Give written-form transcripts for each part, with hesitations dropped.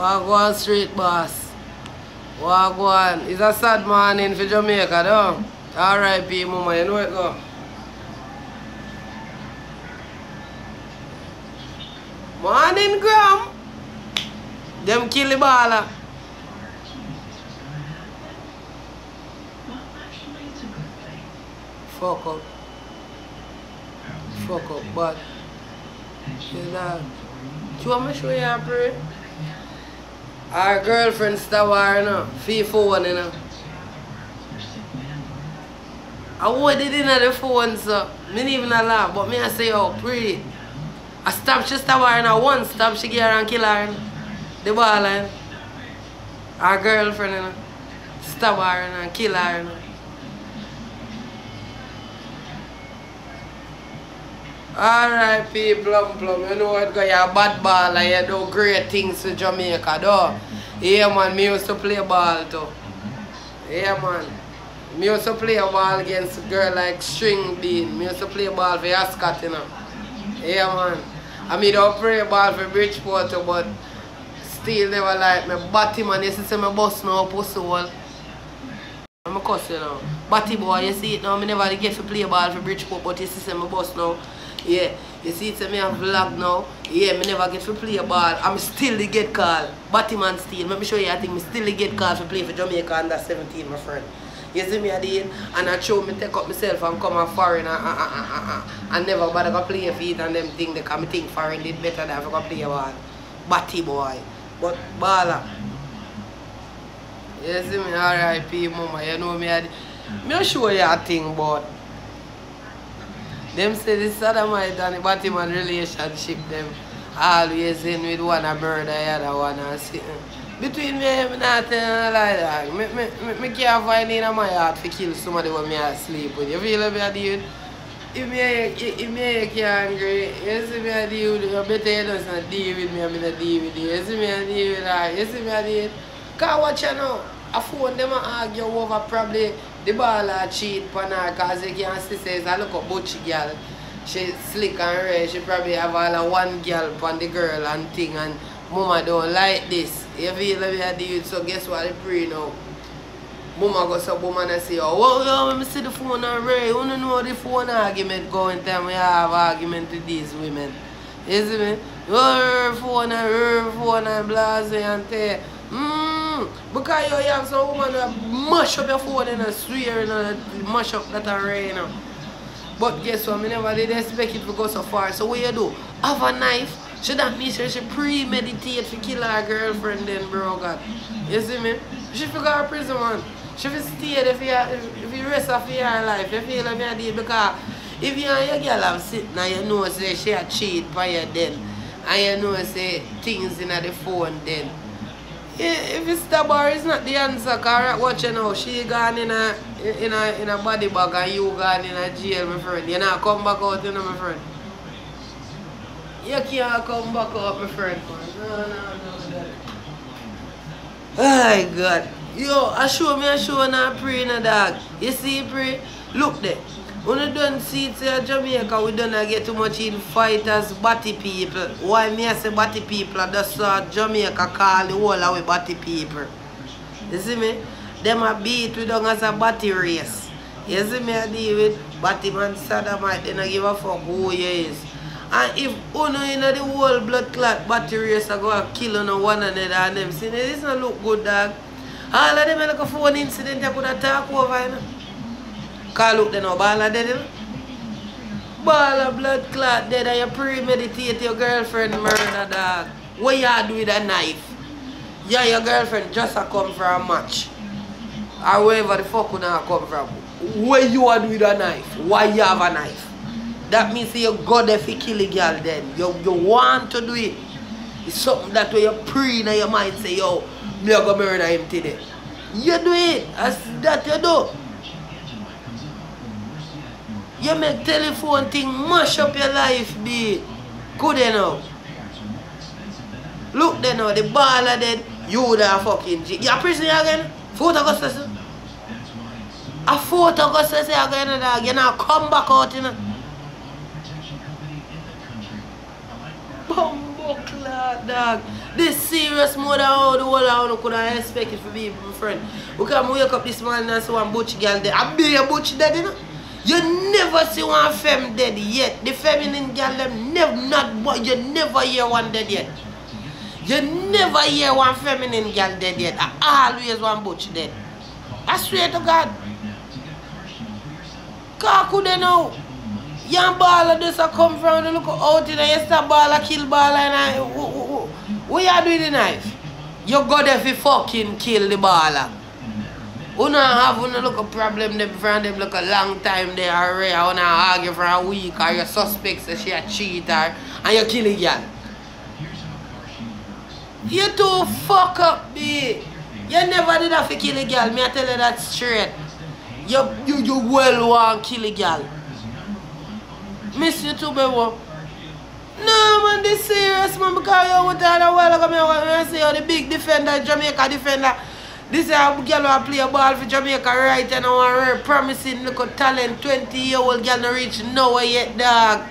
Wagwan street boss. Wagwan. It's a sad morning for Jamaica though. R.I.P. mama, you know it go. Morning Gram. Them kill the baller. Fuck up. Fuck up, but you know. Do you want me to show you a pray? Our girlfriend stop her, you know. Fee phone, you know. I hold it in the phone, so I didn't even laugh, but me I say, oh, pray. I stop, she stop her, and one stop, she get her and kill her, you know. The ball, you know. Our girlfriend, you know. Stop her, you know, and kill her, you know. R.I.P. Plum Plum, you know what, you're a bad ball and you do great things for Jamaica, though. Yeah, man, me used to play ball, too. Yeah, man. Me used to play ball against a girl like String Bean. Me used to play ball for Ascot, you know. Yeah, man. I mean, don't play ball for Bridgeport, too, but still never like me. Batty, man, you see me bust now, pussy hole. I'm a cuss, you know. Batty boy, you see it now, I never get to play ball for Bridgeport, but you see me bust now. Yeah, you see it's me a vlog now. Yeah, me never get to play a ball. I'm still the get call. Batman still. Let me show you I think me still the get call to play for Jamaica under 17, my friend. You see me I did and I show me take up myself and come a foreign and never bother go play for it and them thing they come think foreign did better than if I go play a ball. Batty boy. But baller. You see me R.I.P. mama, you know me I me show you a thing but them say the sodomite and the Batman relationship, them always in with one a murder, the other one a sitting. Between me and me not telling like that. Me can't find in my heart to kill somebody when me asleep with. You feel me, dude? If me get angry, you see me, dude, you better you just not deal with me, I'm not deal with you. You see me, deal with her. You see me, dude? Because watch you now. A phone them argue over probably the baller cheat on her because you can see says I look up butchy girl. She slick and red, she probably have all one girl on the girl and thing and mama don't like this. You feel like I do so guess what I pray now. Mama goes up woman and say, oh yo, let me see the phone and red. You don't know the phone argument going time we have argument with these women. You see me? Her phone and blase and tell. Because you have some woman that mash up your phone and swear and mash up that array, you know. But guess what? I never did expect it to go so far. So what you do? Have a knife. Should that mean she premeditate to kill her girlfriend then, bro? God. You see me? She forgot her prison, man. She will stay if you rest of your life. You feel like me I did because if you and your girl have sitting and you know say she a cheat by you then and you know say things in the phone then. If it's stab her, it's not the answer. Cause watch you now, she gone in a body bag and you gone in a jail, my friend. You not come back out, you know, my friend. You can't come back out, my friend. No. Oh God. Yo, I show now pray in a dog. You see pray? Look there. When you don't see it in Jamaica, we don't get too much in fighters, batty people. Why me I say batty people? That's what Jamaica call the whole of we batty people. You see me? Them a beat we don't as a batty race. You see me I deal with batty man sodomite, they don't give a fuck who you is. And if uno in the whole blood clot batty race are going to kill on one another and them, see this not look good, dog. All of them like a phone incident you could have talk over, you know. Call look there now, ball of dead, you know? Ball of blood clot dead and you premeditate your girlfriend murder, dog. What you do with a knife? Yeah, your girlfriend just a come for a match. Or wherever the fuck you not come from. What you do with a knife? Why you have a knife? That means you go there for kill a girl then. You want to do it. It's something that way you pre in your mind say, yo, me go murder him today. You do it. That's that you do. You make telephone thing mash up your life, be good enough. Look there now, the baller dead, you there fucking G. You prison again? 4th August. A 4th August again, dog. You now come back out, you know. Bumbo. Buckler, dog. This serious more than how the whole of you could have expected for me, my friend. Because I wake up this morning and see one butch girl dead. I be a butch dead, you know? You never see one femme dead yet. The feminine girl, them you never hear one dead yet. You never hear one feminine girl dead yet. I always one butch dead. I swear to God. How could they know? Young baller just come from the look out in and you stop baller, kill baller and what you do with the knife? You go there for fucking kill the baller. You don't have a look problem them from them look a long time they are you don't argue for a week or you suspect that she a cheater and you kill a girl. You too fuck up, B. You never did have to kill a girl, me I tell you that straight. You well want kill a girl. Miss you too, baby. No, man, this serious, man, because you want to a while ago, I say you're the big defender, Jamaica defender. This is a girl who play a ball for Jamaica right and I want promising look at talent, 20-year-old girl not reach nowhere yet, dog.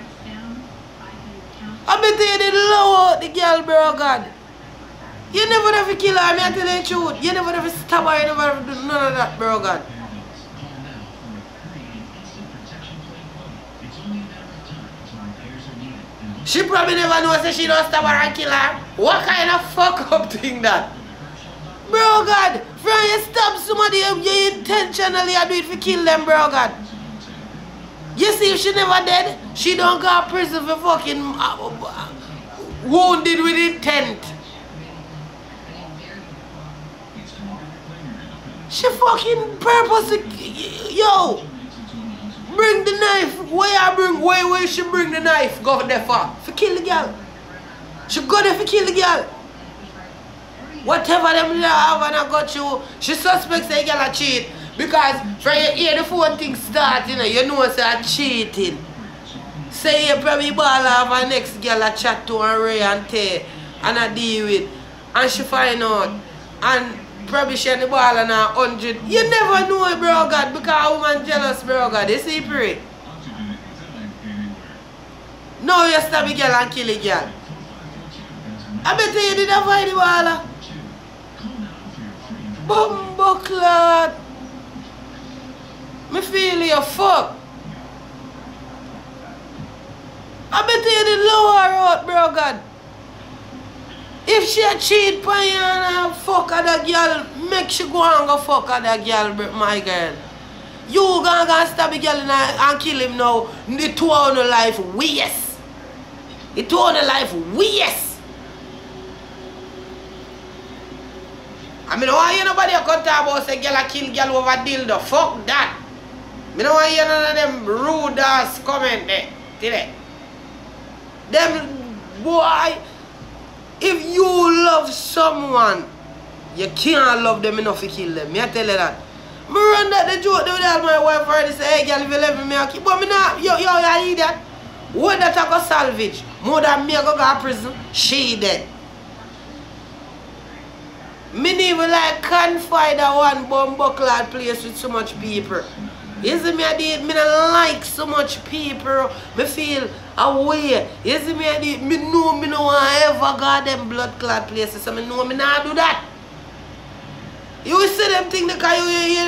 I bet you did low out the girl, bro, God. You never have to kill her, I tell you the truth. You never have to stab her, you never have to do none of that, bro, God. She probably never knows that she don't stab her and kill her. What kind of fuck up thing that? Bro God, from you stab somebody, you intentionally do it for kill them, bro God. You see if she never dead, she don't go to prison for fucking wounded with intent. She fucking purposely, yo. Bring the knife. Where she bring the knife? Go there for kill the girl. She go there for kill the girl. Whatever them have and I got you, she suspects the girl a cheat. Because from you hear the phone thing start, you know say a cheating. Say you probably ball have a next girl a chat to and Ray and Tay and I deal with. And she find out. And probably she and the ball and 100. You never know it, bro God, because a woman jealous, bro God. You see, pray. No, you stab a girl and kill a girl. I bet you did avoid the ball. Bumbuckler. Me feel you fuck. I bet you did lower out, bro God. If she a cheat on you and fuck other girl, make she go and go fuck other girl, my girl. You gonna stab a girl and kill him now. The 2 hour life waste. The 2 hour life waste. I mean, I don't want you nobody come talk about say girl a kill girl over dildo. Fuck that. I don't want you none of them rude ass comment there. Today. Them boy. If you love someone, you can't love them enough to kill them. Me I tell you that. Me run that the joke with all my wife already say, hey girl, if you love me, I keep. But me not, yo, you idiot. What that I go salvage? More than me I go to prison, she dead. Me never like confide that one bumbuckler place with so much people. You see me I did, me don't like so much people. Me feel away. You see me I did, me know me no ever got them blood clot places. So me know me not do that. You will see them thing because you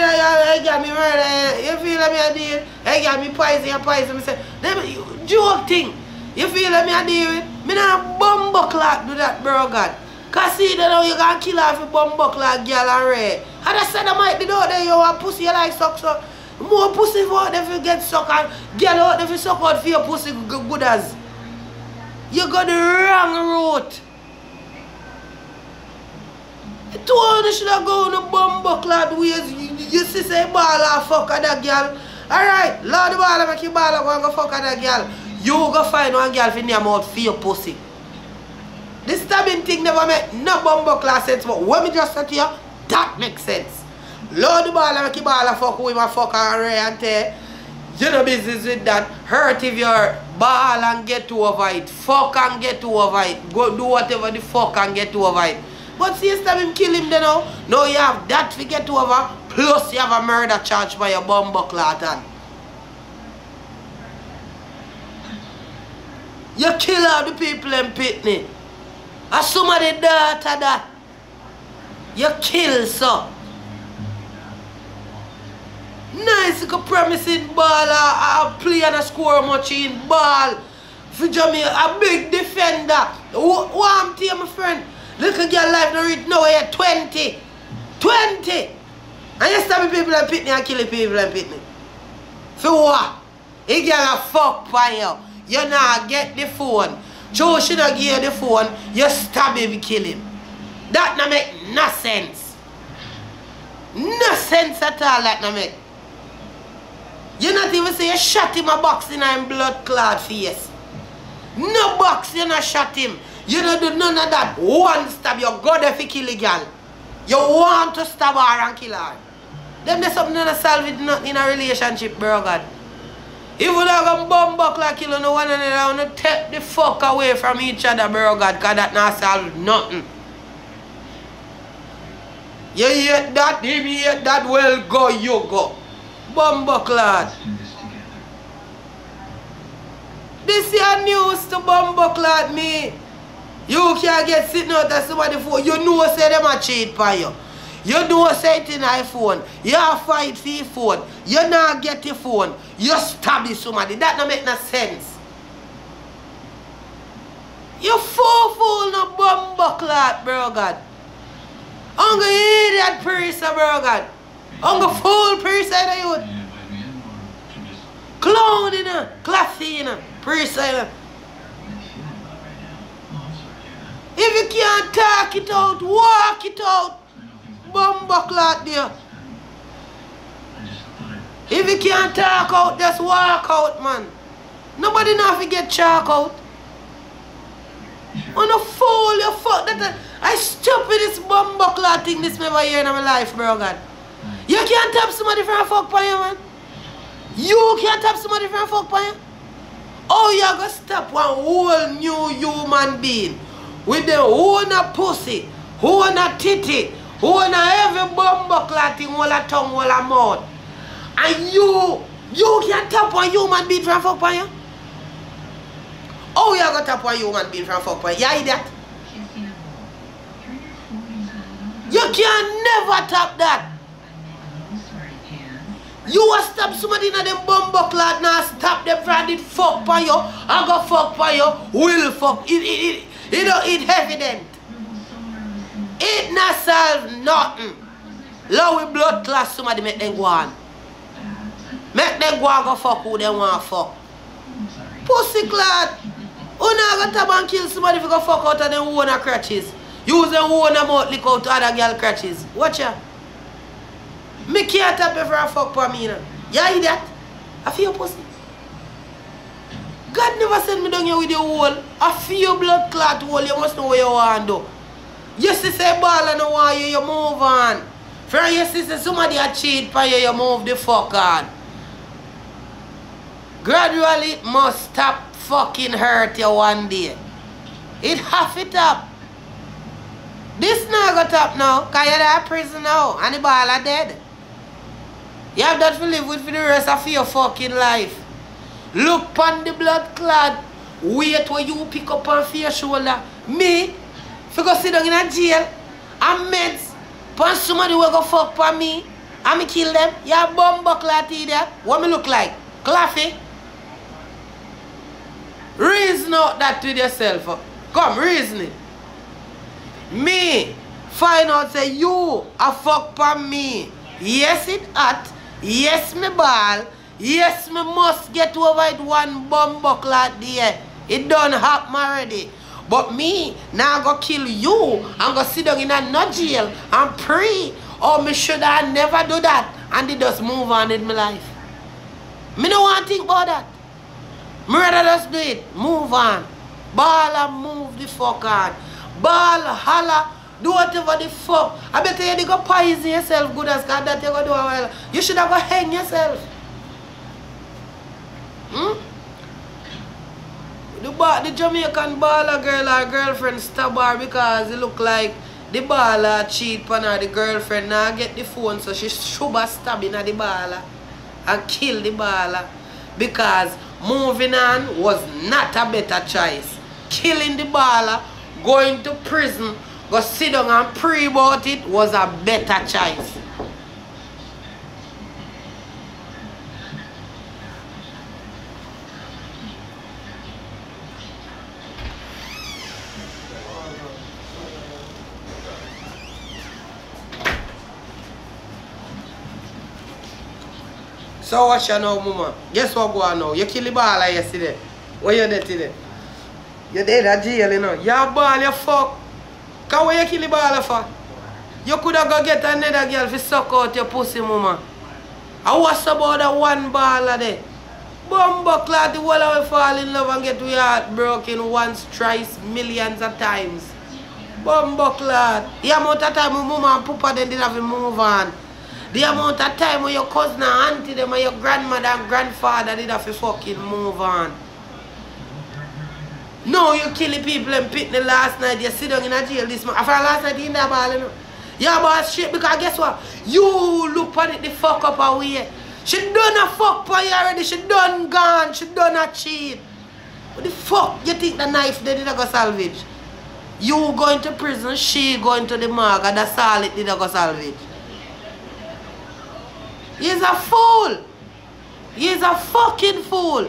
got me murder. You feel me I did, I got me poison. Me say, them joke thing. You feel me I did, me not bumbuckler do that, bro God. Cause see that now you gonna kill off a bumbuckler girl and red. And I said I might be out there, you want pussy you like suck so. More pussy for them if you get sucked and get out if you suck out for your pussy good as. You got the wrong route. You told you should have gone on the bumbuckler ways. You see say baller fuck at that girl. Alright, Lord the baller make you baller go and go fuck at that girl. You go find one girl for name out for your pussy. This stabbing thing never make no bumbuckler sense, but when me just say to you, that makes sense. Lord the baller make you baller fuck with my fuck and Tay. You know business with that. Hurt if you're ball and get over it. Fuck and get over it. Go do whatever the fuck and get over it. But see instead of him kill him then now. Now you have that to get over. Plus you have a murder charge by your bumbuckler. You kill all the people in Pitney. As somebody daughter that you kill, so. Nice, you can promise in ball or play and a score much in ball. For Jamaica, a big defender. One team, my friend. Little girl life no reach now, you're 20. 20! And you stab people and pitney and kill people and pitney. For what? He girl a fuck by you. You not get the phone. Joe should not give you the phone. You stab him, kill him. That not make no sense. No sense at all that not make. You not even say you shot him a box in a blood clot face. No box, you not shot him. You don't do none of that. One stab, you go there for kill a girl. You want to stab her and kill her. Them there's something to solve it not in a relationship, bro God. If you don't bomb buck like kill no one another, you take the fuck away from each other, bro God, because that not solve nothing. You hate that, him hate that, well go, you go. Bomb buck lad. This is news to bomb buck lad me. You can't get sitting out of somebody's phone. You know say them a cheat for you. You know say it in iPhone. You fight for your phone. You not get your phone. You stab somebody. That don't make no sense. You fool no bomb buckler, bro God. Unga idiot person, bro God. Unga fool person, youth. Clown, you know. Classy, you know. Person, you know. If you can't talk it out, walk it out. Bumbuckler there. If you can't talk out, just walk out, man. Nobody know if you get chalk out. On a fool, you fuck that. I stupidest bumbuckler thing this never hear in my life, bro God. You can't tap somebody for a fuck by you, man. You can't tap somebody for a fuck by you. Oh, you're gonna stop one whole new human being with the own a pussy, own a titty, own a every bumbuckler thing, all a tongue, all a mouth. And you can't tap one human being for a fuck by you? Oh, you're gonna tap one human being for a fuck by you? Yeah, that. You can never tap that. You will stop somebody in them bumbuckler now, stop them from it fuck by you, I go fuck by you, will fuck. It's evident. It not solve nothing. Low with blood class somebody make them go on. Make them go and go fuck who they want to fuck. Pussy clad. Who not going to tap and kill somebody if you go fuck out of them own crutches? Use them own mouth lick out other girl crutches. Watch ya. Me can't tap you for a fuck for me now. You hear that? I feel pussy. God never send me down here with your hole. I feel blood clot hole. You must know what you want to do. You see say ball and no want you, you move on. For you see say somebody a cheat for you, you move the fuck on. Gradually it must stop fucking hurt you one day. It have it up. This not got up now, because you're in prison now and the ball are dead. You have that to live with for the rest of your fucking life. Look on the blood clot. Wait where you pick up on your shoulder. Me, if you go sit down in a jail, and meds, punch somebody who go fuck for me, and me kill them, you have bumbuckler there. What me look like? Claffy? Reason out that with yourself. Come, reason it. Me, find out say you a fuck for me. Yes, it hot. Yes, me ball. Yes, me must get over it one bumbuckler there. It done happen already. But me, now go kill you and go sit down in a no jail and pray. Oh, me should I never do that. And it just move on in my life. Me no want to think about that. Me rather just do it. Move on. Ball and move the fuck on. Ball, holla. Do whatever the fuck. I bet you go poison yourself good as God that you go do a while. You should have go hang yourself. The Jamaican baller girl or girlfriend stab her because it look like the baller cheat on her. The girlfriend now get the phone so she should be stabbing at the baller and kill the baller because moving on was not a better choice. Killing the baller, going to prison, go sit down and pray about it was a better choice. So what you know, mama? Guess what go on now? You kill the baller yesterday. What you did today? You did at jail, you know. You ball, you fuck. Cause what you kill the baller for? You could have go get another girl to suck out your pussy, mama. And what's about that one baller there? Bumbuckler, the whole of we fall in love and get your heart broken once, twice, millions of times. Bumbuckler. The amount of time mama and papa then did have to move on. The amount of time when your cousin and auntie them and your grandmother and grandfather did have to fucking move on. No, you kill the people and pick the last night, you sit down in a jail this month. After last night you in that ball, you know. Yeah, but shit, because guess what? You look on it the fuck up away. She done a fuck for you already, she done gone, she done a cheat. What the fuck you think the knife they did go salvage? You going to prison, she going to the morgue, and that's all it did go salvage. He's a fool. He's a fucking fool.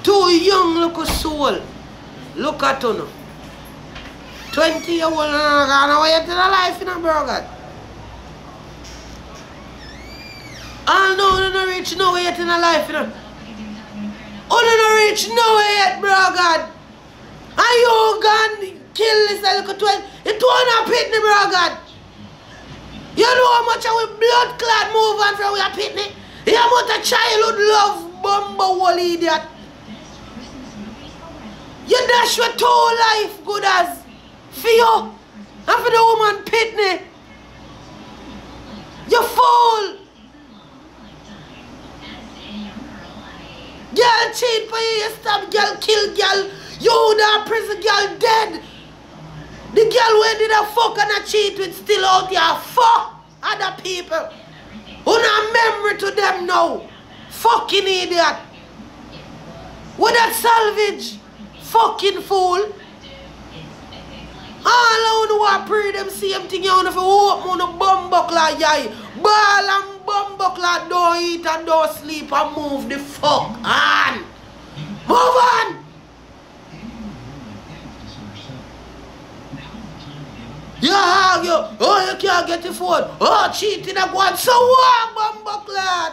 Too young look a soul. Look at you. 20-year-old and gone away to the life in a burger. I know you don't reach nowhere yet in a life, you know. Oh, you don't reach nowhere yet, bro, God. And you gone kill this little 20. It won't pitney, bro, God. You know how much our blood clot move on from our pitney? You know how much childhood love bumbo wall idiot. You dash your whole life good as for you and for the woman pitney. You fool. Girl cheat for you, you stab girl, kill girl. You that prison girl dead. The girl who did a fuck and a cheat with still out here. Fuck other people. Who not memory to them now. Fucking idiot. What that salvage? Fucking fool. All who want to pray them same thing. You want to open on a bumbuckler, yai. Ball and bumbuckler don't eat and don't sleep and move the fuck on. Move on. Yeah, you can't get the phone. Oh, cheating at one. So what, bumbuckler?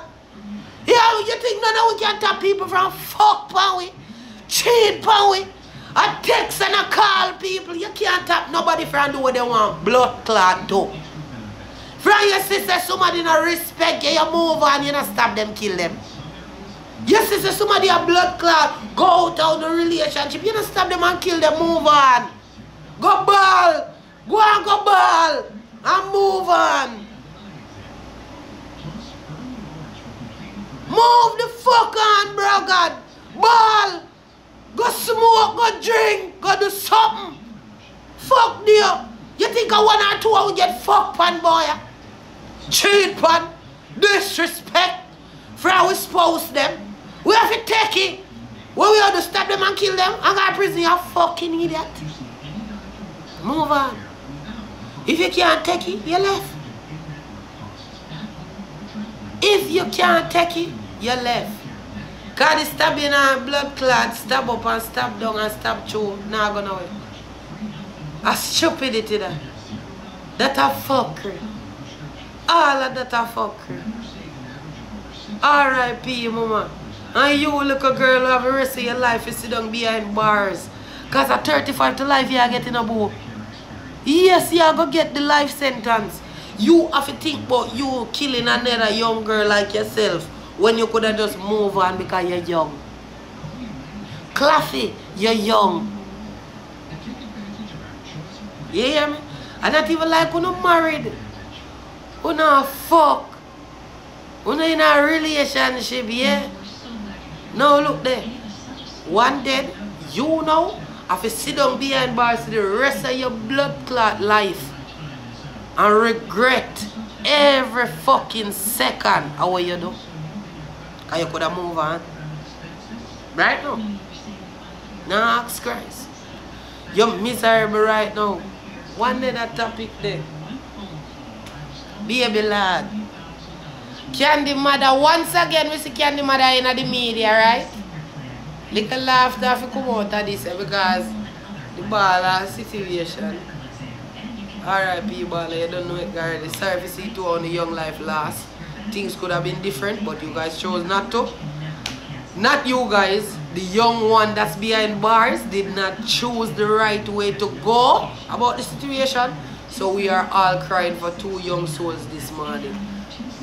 Yeah, you think none of we can tap people from fuck, pan we? Cheat, pan we? A text and a call people. You can't tap nobody from do what they want. Blood clot too. From your sister, somebody not respect you, you move on, you not stop them, kill them. Your sister, somebody a blood clot, go out of the relationship, you not stop them and kill them, move on. Go ball. Go and go ball and move on. Move the fuck on, bro, God. Ball. Go smoke, go drink, go do something. Fuck you. You think a 1 or 2 I will get fucked pan, boy? Cheat pan. Disrespect. For our spouse them. We have to take it. When we have to stop them and kill them and go to prison, you fucking idiot. Move on. If you can't take it, you left. If you can't take it, you left. Because the stabbing and blood clot, stab up and stab down and stab through, not gonna work. A stupidity that. That a fuckery. All of that a fuckery. R.I.P. mama. And you little girl who have the rest of your life, you sit down behind bars. Because at 35 to life you are getting a book. Yes, you are going to get the life sentence. You have to think about you killing another young girl like yourself when you could have just move on because you're young. Claffy, you're young. You hear me? I don't even like when you're married. When you're fuck. When you're in a relationship, yeah? Now look there. One dead, you know. Have to sit down behind bars for the rest of your blood clot life and regret every fucking second of what you do. Because you could have moved on. Right now. Now ask Christ. You're miserable right now. One day that topic there. Baby lad. Candy mother, once again we see Candy mother in the media, right? Little laughter if you come out of this because the baller situation. R.I.P. baller, you don't know it already. Sorry if you see two on the young life last. Things could have been different, but you guys chose not to. Not you guys, the young one that's behind bars did not choose the right way to go about the situation. So we are all crying for two young souls this morning.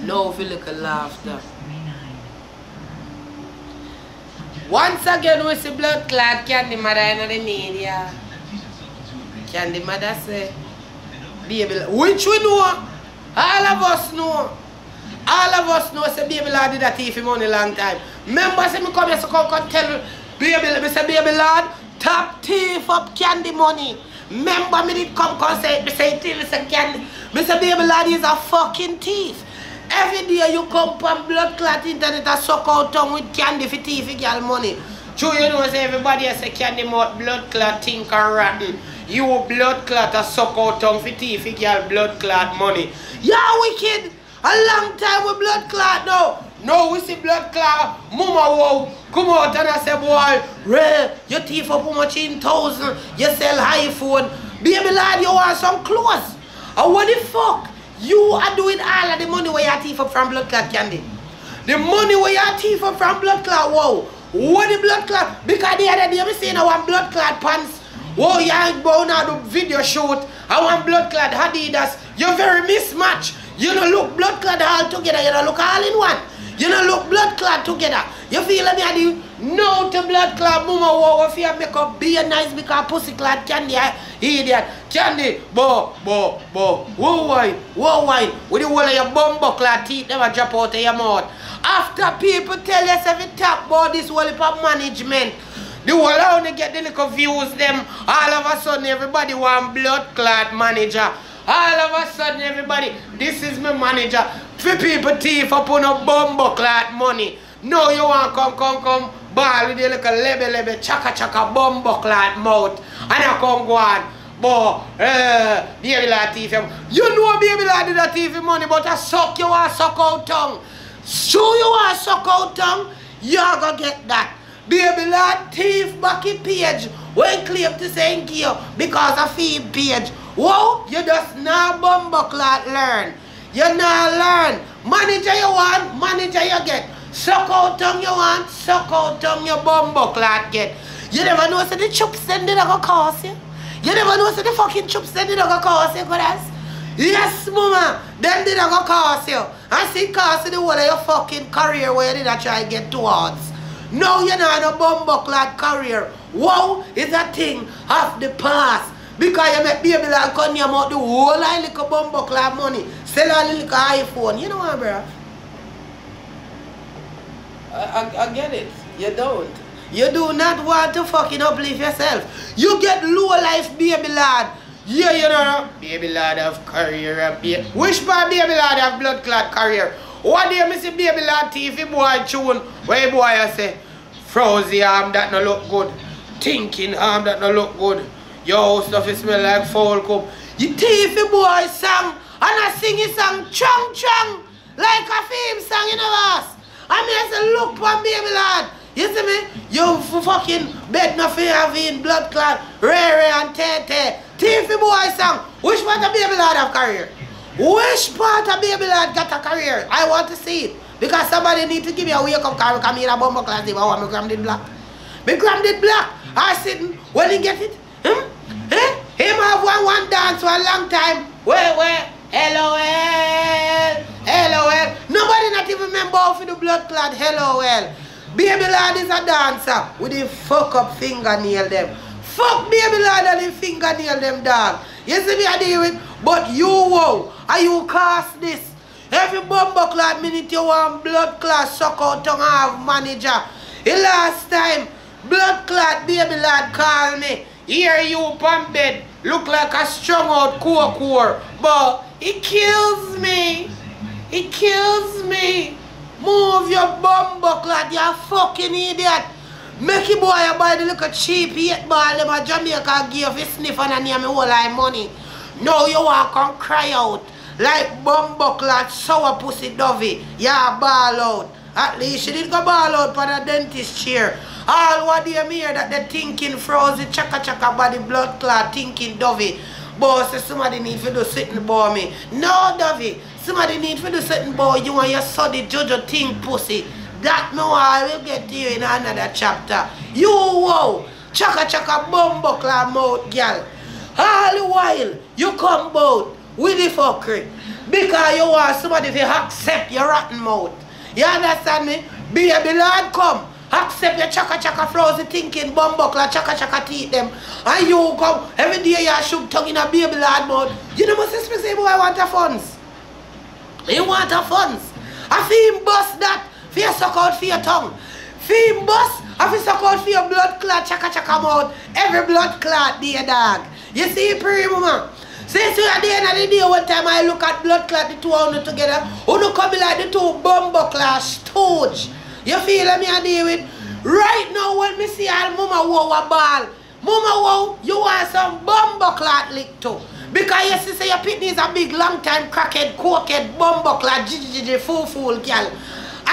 No little laughter. Once again we see blood clot Candy mother in the media. Candy mother say, baby, which we know, all of us know. All of us know say baby lad did a thief for money long time. Remember say me come here so come tell baby, me say baby lad, top thief up Candy money. Remember me did come say thief, me say Candy. Me say baby lad is a fucking thief. Every day you come from blood clot internet and suck out tongue with Candy for thief for girl money. True, you know say everybody say Candy mouth blood clot think and rotten. You blood clot and suck out tongue for thief for girl blood clot money. Yeah, wicked. A long time with blood clot now. No, we see blood clot. Mama wow, come out and I say, boy, Ray, you thief up how much in thousand. You sell iPhone. Baby lad, you want some clothes. And what the fuck? You are doing all of the money where you thief up from blood clot Candy. The money where you thief up from blood clot, wow. What the blood clot? Because the other day I see now one blood clot pants. Whoa, you ain't going out do video shoot. I want blood clot Adidas. You're very mismatched. You don't look blood clot all together. You don't look all in one. You don't look blood clot together. You feel me? I do no to blood clot. Mama, wow, if you make up be nice because pussy clot Candy, idiot. Candy, whoa, wine. With the whole of your bumbo clot teeth never drop out of your mouth. After people tell us every talk about this whole heap of management, the whole only get the little views them. All of a sudden everybody want blood clot manager. All of a sudden everybody, this is my manager. For people thief up on a bumbo clot money. No, you want come, ball with your little lebe, chaka bumbo clot mouth. And I come go on, boy, baby lad thief. You know baby lad did a thief money, but I suck you want suck out tongue. So you want suck out tongue, you're gonna get that. Baby lad thief back in page. When claim to say you because of feed page. Whoa, you just not bumbo clot learn. You not learn. Manager you want, manager you get. Suck out tongue you want, suck out tongue your bumbo clot get. You never know so the chups then they gonna cost you. You never know so the fucking chups then they gonna cost you, goodness. Yes, mama, then they gonna cost you. I see cost you the whole of your fucking career where you did try to get towards. No, you're not a bumbo clot career. Wow, it's a thing of the past. Because you make baby like come your mouth the whole line like a bumbo clot money. Sell a little iPhone. You know what, bro? I get it. You don't. You do not want to fucking uplift yourself. You get low life baby lad. Yeah, you know. Baby lad have career. Which part baby lad have blood clot career? What do you see baby lad TV boy tune? Where boy I say, frozy arm that no look good. Thinking arm that no look good. Yo, stuff it smell like foul cup. You TV boy song and I sing his song chung like a film song in the verse. I mean I say look for baby lad. You see me? You fucking bed no fear having blood clot, Ray and Tete. TV boy song. Which part of baby lad have career? Which part of baby lad got a career? I want to see it. Because somebody need to give me a wake up call. Come here a bumbo class if I want me gram did black. Me gram did black. I sitting when he get it. Him have one dance for a long time. Where? LOL. Nobody not even remember for the blood clot. LOL. Baby lad is a dancer with the fuck up fingernail them. Fuck baby lad and the fingernail them dog. You see me I deal with? But you wow. Are you cast this? Every bumbo clot minute you want blood clot suck out tongue have manager. The last time blood clot baby lad call me. Here you on bed. Look like a strung out core. But it kills me. It kills me. Move your bumbo clot, you fucking idiot. Make you boy buy the little cheap 8 ball them a Jamaica give you sniff and name me whole like money. Now you walk and cry out like bumbuckler sour pussy dovey. Yeah, ball out. At least she did go ball out for the dentist chair. All what they hear that they thinking frozen chaka chaka body blood clot thinking dovey. Boss, somebody need to do something about me. No, dovey. Somebody need to do something about you and your sonny Jojo think pussy. That no I will get to you in another chapter. You wow. Chaka chaka bumbuckler mouth girl. All the while you come out with the fuckery. Because you want somebody to accept your rotten mouth. You understand me? Baby Lord come. Accept your chaka chaka frozen thinking bumbuckler chaka chaka teeth them. And you come every day you shook tongue in a baby Lord mouth. You know must say boy want a funds. You want a funds. I feel him bust that. Fear suck out for your tongue. Feel him bust. I feel suck out for your blood clot chaka chaka mouth. Every blood clot dear dog. You see pretty mama. Since we at the end of the day, one time I look at blood clot, the two of them together, who look come like the two bumbuckler stooge. You feel me I deal with? Right now when me see all mama wow a ball, mama wow, you want some bumbuckler lick too. Because you see say your pitney is a big long time crackhead, cokehead, bumbuckler, jijiji, fool girl.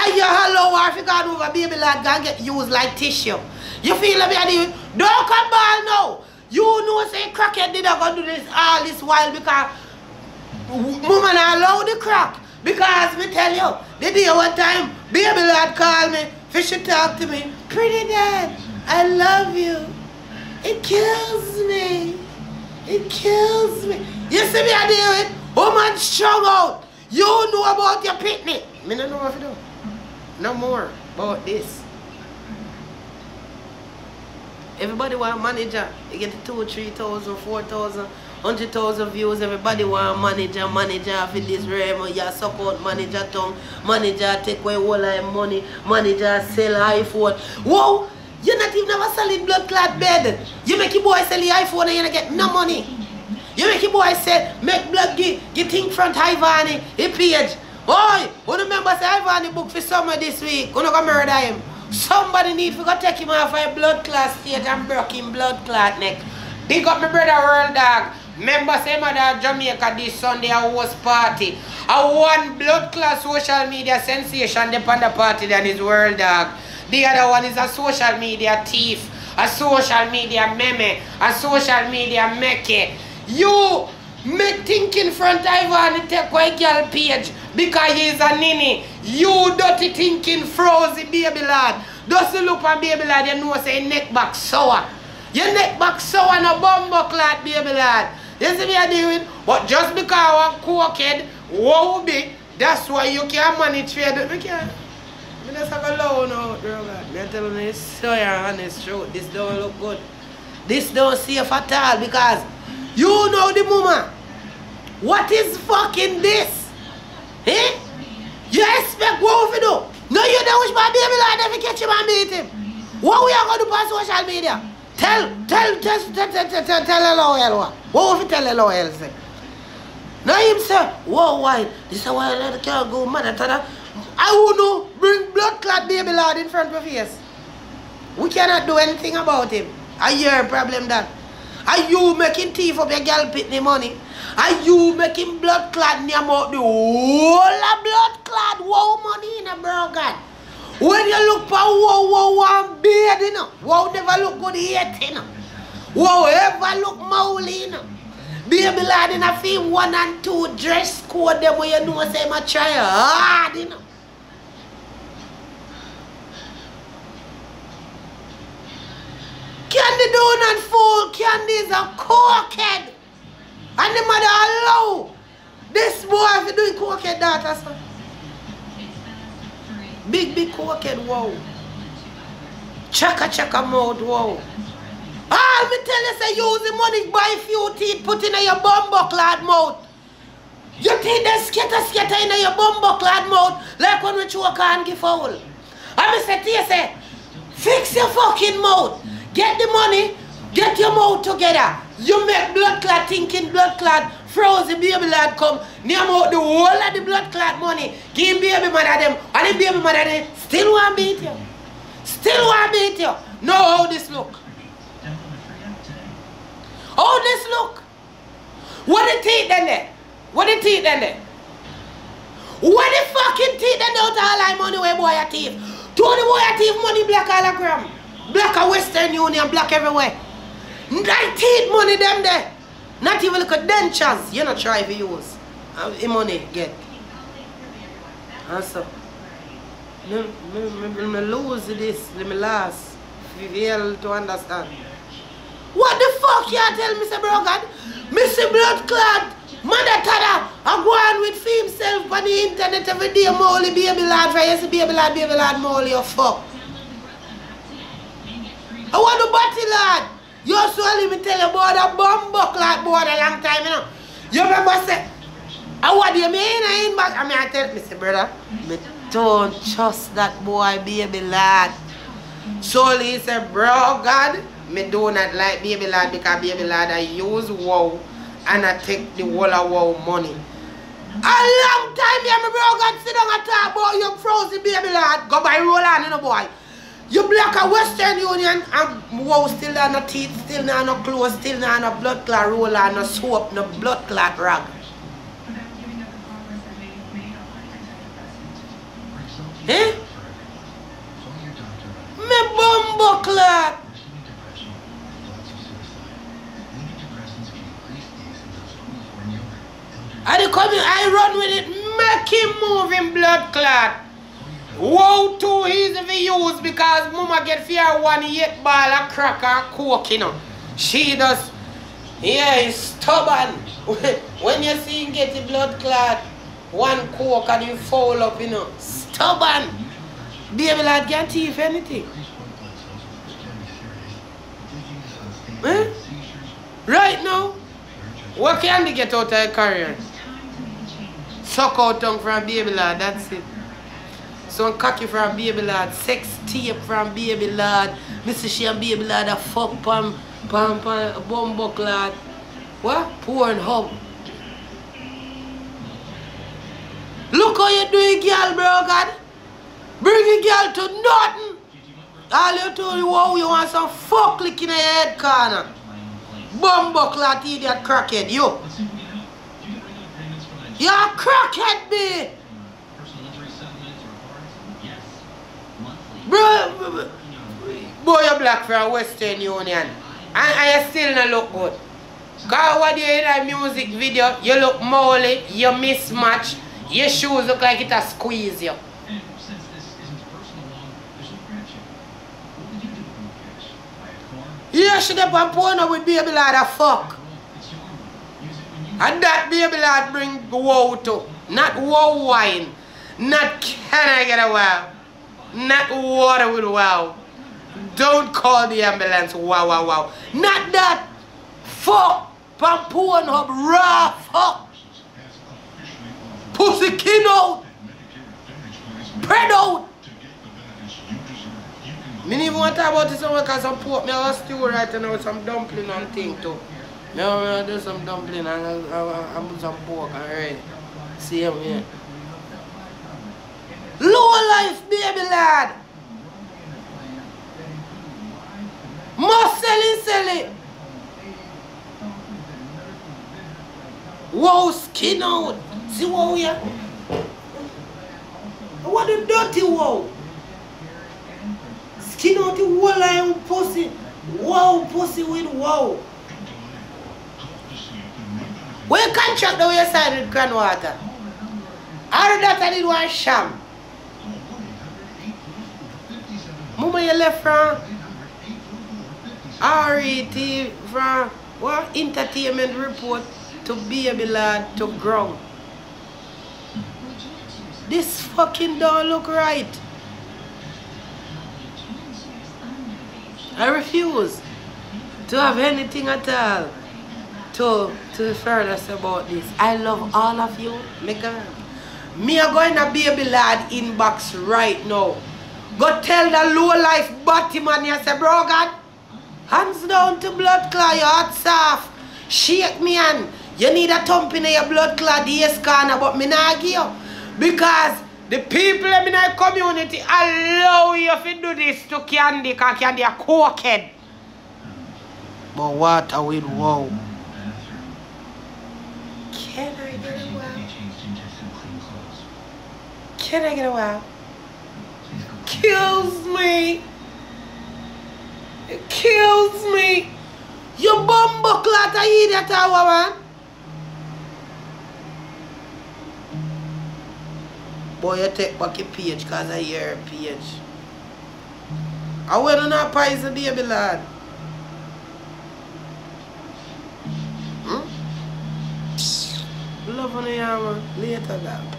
And you hello or if you gone over baby lad gonna get used like tissue. You feel me I deal with? Don't come ball now. You know say crackhead did not go do this all this while because woman allow the crack. Because me tell you, the day one time, baby lad called me, fish talk to me, pretty dad, I love you. It kills me. It kills me. You see me I deal with? Woman strung out. You know about your picnic. Me don't know what to do. No more about this. Everybody want manager. You get 2,000, 3,000, 4,000, 100,000 views. Everybody want manager for this realm. You suck out manager tongue. Manager take away all of money. Manager sell iPhone. Whoa! You not even have a solid blood clot bed. You make your boy sell the iPhone and you don't get no money. You make your boy say, make blood get thing front Ivani, he page. Oi! Who remember say Ivani book for summer this week? Who not gonna murder him? Somebody need to go take him off a blood clot stage and broke him blood clot neck. Big up my brother World Dog. Remember say mother Jamaica this Sunday a host party. A one blood clot social media sensation upon the party than his World Dog. The other one is a social media thief, a social media meme, a social media meke. You make thinking front Ivan and take white girl page because he's a ninny. You dirty thinking frozen baby lad. Just look at baby lad, you know say neck back sour. Your neck back sour no bumbuckler baby lad. You see me I deal with? But just because I'm cokehead, wow be, that's why you can't manage trade. You can't. I just have a low now, girl. I'm telling you, it's so honest truth. This don't look good. This don't safe at all because you know the mama. What is fucking this? Eh? You expect what we do? No, you don't wish my baby lad never catch him and beat him. What we are going to do on social media? Tell LOL what we tell LOL say? Now him say, whoa, why? This is why I can't go mad. I won't know, bring blood clot baby lad in front of your face. We cannot do anything about him. I hear a problem that. Are you making thief of your girl pitney money? Are you making blood clot near about the whole of blood clot wow money in a bro God? When you look for wow beard, you know, wow never look good yet, you know. Wow ever look moly, you know. Baby lad in a film 1 and 2 dress code them where you know say my try hard, you know. Candy donut fool, Candy is a cokehead. And the mother allow this boy to do cokehead daughter, son. Big cokehead, wow. Chaka mouth, wow. All me tell you say use the money buy few teeth put in your bumbuckler mouth. You think they scatter in your bumbuckler mouth like when we choke and give foul. And me say to you say, fix your fucking mouth. Get the money, get your mouth together. You make blood clot thinking blood clot, frozen baby lad come, name out the whole of the blood clot money, give baby mother them, and the baby mother them still want beat you. Still want I beat you. No, how this look? How this look? What the teeth then there? What the teeth then there? What the fucking teeth then out all I money where boy a thief? Tony boy a thief money black hologram. Black a Western Union, black everywhere. That teeth money them there. Not even look at dentures. You not try to use. How money get? And so me lose this, let me last. If you able to understand. What the fuck you tell me, Mr. Brogan? Mr. Blood Clot, Mother Tada, I go on with himself on the internet every day, Molly, baby lad, for you see baby lad, Molly, you fuck. I want to batty lad. You also let me tell you about a bomb buck like boy a long time, you know. You remember say, what do you mean I inbox? I mean I tell Mr. Brother, me don't trust that boy baby lad. So he said, bro God, me do not like baby lad because baby lad I use wow and I take the whole of wow money. A long time here, my bro God sit down and talk about you frozen baby lad. Go by roll on, you know boy. You black a Western Union and wow still not no teeth, still not no clothes, still not no blood clot roller, no soap, no blood clot rag. Eh? Me bumbo clot. I run with it, make him move in blood clot. Wow, too easy to use because mama get fear 1 8 ball of crack or coke, you know. She does, yeah, it's stubborn. When you see him get the blood clot, 1 coke and you fall up, you know. Stubborn. Baby lad can't thief anything. Eh? Right now, what can they get out of a career? Suck out tongue from baby lad, that's it. Some cocky from baby lad, sex tape from baby lad. Mr. She and baby lad a fuck pam bumbo lad. What? Pornhub. Look how you do it, girl, bro, God. Bring a girl to nothing. All you do, wow, you want some fuck lick in your head corner. Bumbo clot idiot crackhead, you. You're a crackhead, me. Bro, boy, you're black for a Western Union. And you still not look good. Because what you in that music video, you look molly, you mismatch, your shoes look like it a squeeze you. You should have been porn with baby lad a fuck. And that baby lad bring wow to. Not wow wine. Not can I get a wow. Not water with wow. Don't call the ambulance wow wow wow. Not that. Fuck. Pampoon hub raw fuck. Pussy kin out. Spread out. Me don't even want to talk about this one because some pork. Me have a stew right now with some dumpling and thing too. Me have to do some dumpling and I put some pork and ready. See him here. Low life baby lad. Must sell it. Wow, skin out. See wow here? What the dirty wow? Skin out the whole line pussy. Wow, pussy with wow. Where you contract the way you sign with Grandwater? All that I did was sham. Mama, you left from RET from what? Entertainment report to baby lad to ground. This fucking don't look right. I refuse to have anything at all to further say about this. I love all of you. Me are going to baby lad inbox right now. Go tell the low life body man you say, bro God, hands down to blood clot, your hot soft. Shake me hand. You need a thump in your blood clot, yes corner, but me not give you. Because The people in the community allow you to do this to Candy because Candy a cokehead. But water with wow. Can I get a wow? Can I get a wow? Kills me. It kills me. You bumbuckler to idiot, man. Boy, you take back your page because I hear your page. I went on a poison baby lad. Love on the man. Later, that.